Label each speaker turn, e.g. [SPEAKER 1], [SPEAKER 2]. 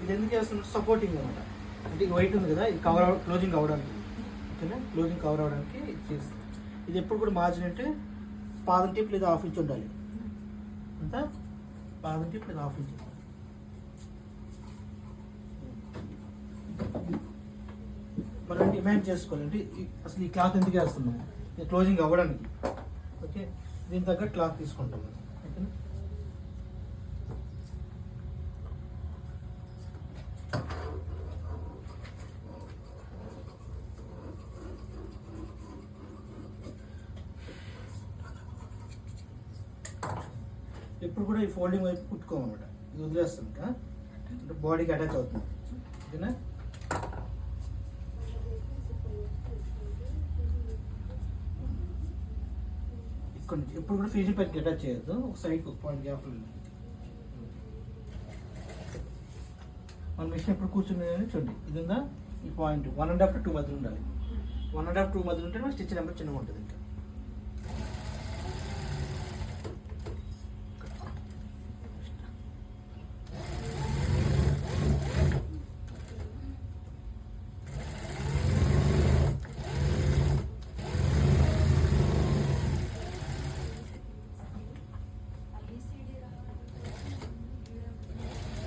[SPEAKER 1] ఇది ఎందుకు చేస్తున్నారు? సపోర్టింగ్ అనమాట. అంటే ఈ వైట్ ఉంది కదా, ఇది క్లోజింగ్ అవ్వడానికి, ఓకేనా, క్లోజింగ్ కవర్ అవ్వడానికి ఇది చేస్తుంది. ఇది ఎప్పుడు కూడా మార్జిన్ అంటే పాదం టిప్ లేదా హాఫ్ ఇంచ్ ఉండాలి. అంతా పాదం టిప్ లేదా హాఫ్ ఇంచ్. మనం డిమాండ్ చేసుకోవాలంటే అసలు ఈ క్లాత్ ఎందుకు వేస్తున్నాము? ఇది క్లోజింగ్ అవ్వడానికి. ఓకే, దీని తగ్గ క్లాత్ తీసుకుంటాం మనం, ఓకేనా. ఎప్పుడు కూడా ఈ ఫోల్డింగ్ వైపు కుట్టుకోమన్నమాట. ఇది వదిలేస్తాం ఇంకా, అంటే బాడీకి అటాచ్ అవుతుంది, ఓకేనా. ఇక్కడ నుంచి ఎప్పుడు కూడా ఫినిషింగ్ పైకి అటాచ్ చేయొద్దు, ఒక సైడ్కి ఒక పాయింట్ గ్యాప్ ఉంది. మన మిషన్ ఎప్పుడు కూర్చుని చూడండి, ఇది ఉందా, ఈ పాయింట్ 1.5 to 2 మధ్యలో ఉండాలి. 1.5 to 2 మధ్యలో ఉంటే స్టిచ్ నెంబర్ చిన్నగా ఉంటుంది ఇంకా.